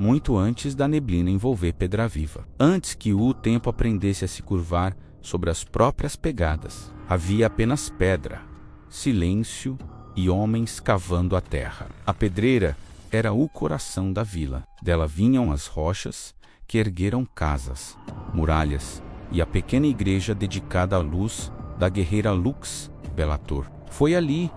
muito antes da neblina envolver Pedra Viva. Antes que o tempo aprendesse a se curvar sobre as próprias pegadas, havia apenas pedra, silêncio e homens cavando a terra. A pedreira era o coração da vila. Dela vinham as rochas que ergueram casas, muralhas e a pequena igreja dedicada à luz da guerreira Lux Bellator. Foi ali,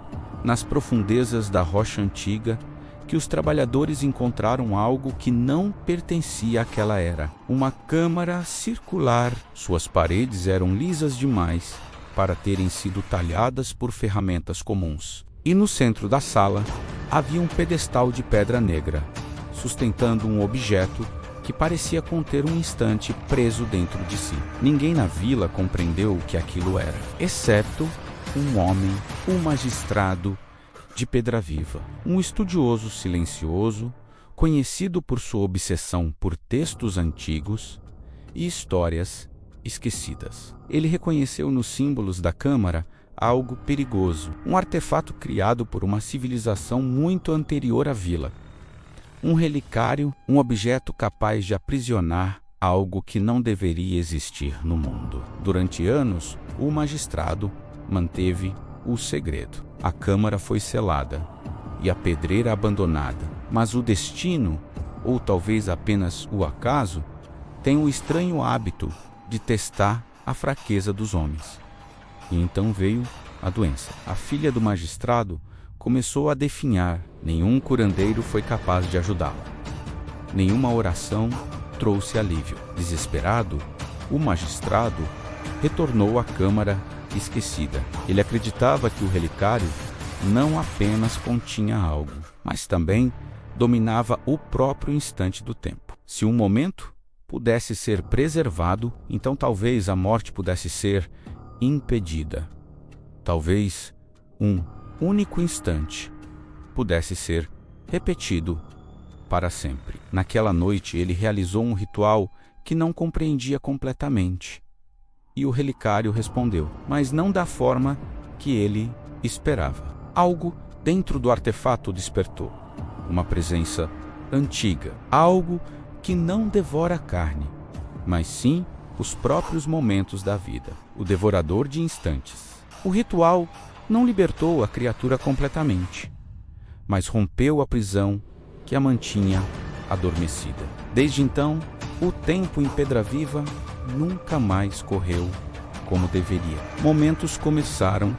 nas profundezas da rocha antiga, que os trabalhadores encontraram algo que não pertencia àquela era. Uma câmara circular. Suas paredes eram lisas demais para terem sido talhadas por ferramentas comuns. E no centro da sala havia um pedestal de pedra negra, sustentando um objeto que parecia conter um instante preso dentro de si. Ninguém na vila compreendeu o que aquilo era, exceto um homem, um magistrado de Pedra Viva, um estudioso silencioso, conhecido por sua obsessão por textos antigos e histórias esquecidas. Ele reconheceu nos símbolos da câmara algo perigoso, um artefato criado por uma civilização muito anterior à vila. Um relicário, um objeto capaz de aprisionar algo que não deveria existir no mundo. Durante anos, o magistrado manteve o segredo. A câmara foi selada e a pedreira abandonada, mas o destino, ou talvez apenas o acaso, tem o estranho hábito de testar a fraqueza dos homens. E então veio a doença. A filha do magistrado começou a definhar. Nenhum curandeiro foi capaz de ajudá-la. Nenhuma oração trouxe alívio. Desesperado, o magistrado retornou à câmara esquecida. Ele acreditava que o relicário não apenas continha algo, mas também dominava o próprio instante do tempo. Se um momento pudesse ser preservado, então talvez a morte pudesse ser impedida. Talvez um único instante pudesse ser repetido para sempre. Naquela noite ele realizou um ritual que não compreendia completamente. E o relicário respondeu, mas não da forma que ele esperava. Algo dentro do artefato despertou. Uma presença antiga. Algo que não devora a carne, mas sim os próprios momentos da vida. O devorador de instantes. O ritual não libertou a criatura completamente, mas rompeu a prisão que a mantinha adormecida. Desde então, o tempo em Pedra Viva nunca mais correu como deveria. Momentos começaram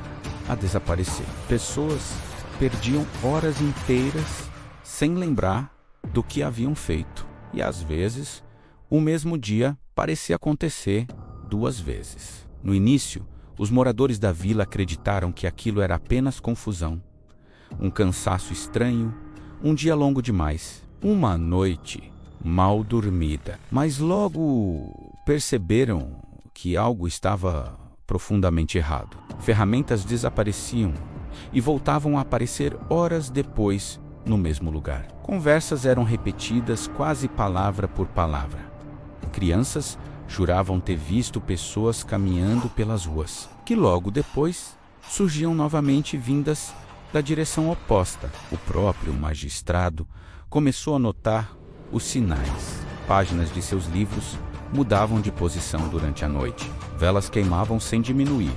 a desaparecer. Pessoas perdiam horas inteiras sem lembrar do que haviam feito. E às vezes, o mesmo dia parecia acontecer 2 vezes. No início, os moradores da vila acreditaram que aquilo era apenas confusão, um cansaço estranho, um dia longo demais, uma noite mal dormida. Mas logo perceberam que algo estava profundamente errado. Ferramentas desapareciam e voltavam a aparecer horas depois no mesmo lugar. Conversas eram repetidas quase palavra por palavra. Crianças juravam ter visto pessoas caminhando pelas ruas, que logo depois surgiam novamente vindas da direção oposta. O próprio magistrado começou a notar os sinais. Páginas de seus livros mudavam de posição durante a noite. Velas queimavam sem diminuir.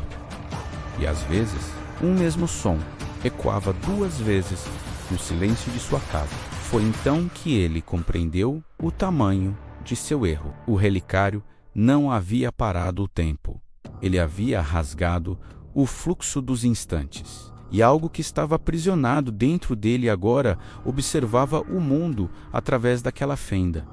E às vezes, um mesmo som ecoava 2 vezes no silêncio de sua casa. Foi então que ele compreendeu o tamanho de seu erro. O relicário não havia parado o tempo. Ele havia rasgado o fluxo dos instantes. E algo que estava aprisionado dentro dele agora observava o mundo através daquela fenda.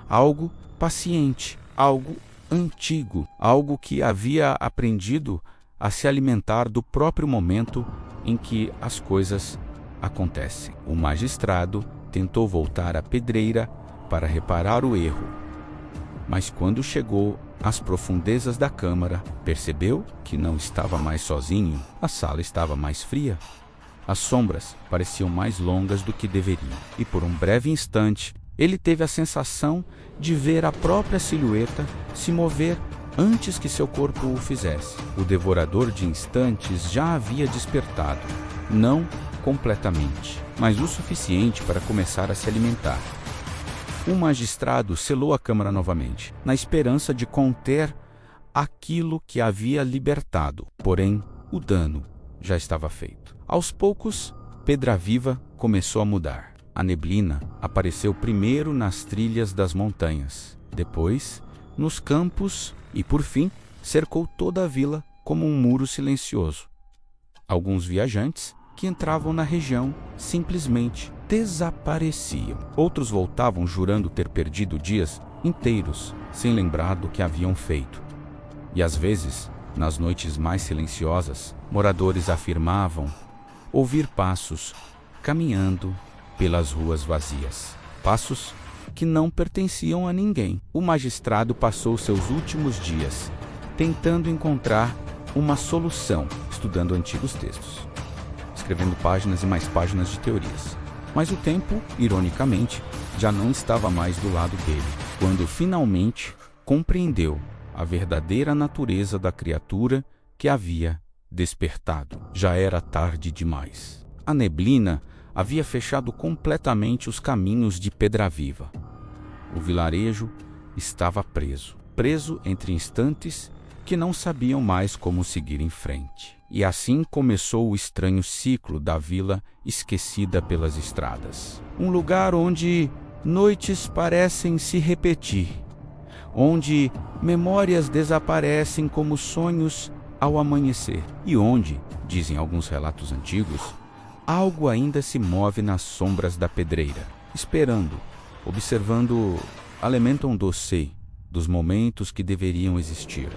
Algo paciente, algo antigo, algo que havia aprendido a se alimentar do próprio momento em que as coisas acontecem. O magistrado tentou voltar à pedreira para reparar o erro, mas quando chegou às profundezas da câmara, percebeu que não estava mais sozinho. A sala estava mais fria. As sombras pareciam mais longas do que deveriam, e por um breve instante ele teve a sensação de ver a própria silhueta se mover antes que seu corpo o fizesse. O devorador de instantes já havia despertado, não completamente, mas o suficiente para começar a se alimentar. O magistrado selou a câmara novamente, na esperança de conter aquilo que havia libertado. Porém, o dano já estava feito. Aos poucos, Pedra Viva começou a mudar. A neblina apareceu primeiro nas trilhas das montanhas, depois nos campos e, por fim, cercou toda a vila como um muro silencioso. Alguns viajantes que entravam na região simplesmente desapareciam. Outros voltavam jurando ter perdido dias inteiros sem lembrar do que haviam feito. E às vezes, nas noites mais silenciosas, moradores afirmavam ouvir passos caminhando pelas ruas vazias. Passos que não pertenciam a ninguém. O magistrado passou seus últimos dias tentando encontrar uma solução, estudando antigos textos, escrevendo páginas e mais páginas de teorias. Mas o tempo, ironicamente, já não estava mais do lado dele, quando finalmente compreendeu a verdadeira natureza da criatura que havia despertado. Já era tarde demais. A neblina havia fechado completamente os caminhos de Pedra Viva. O vilarejo estava preso entre instantes que não sabiam mais como seguir em frente. E assim começou o estranho ciclo da vila esquecida pelas estradas. Um lugar onde noites parecem se repetir, onde memórias desaparecem como sonhos ao amanhecer, e onde, dizem alguns relatos antigos, algo ainda se move nas sombras da pedreira, esperando, observando Elementon Doce dos momentos que deveriam existir,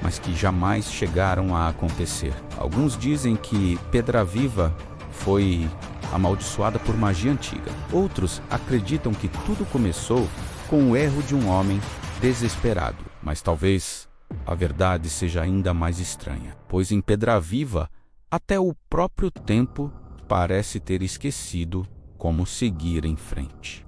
mas que jamais chegaram a acontecer. Alguns dizem que Pedra Viva foi amaldiçoada por magia antiga. Outros acreditam que tudo começou com o erro de um homem desesperado. Mas talvez a verdade seja ainda mais estranha, pois em Pedra Viva até o próprio tempo parece ter esquecido como seguir em frente.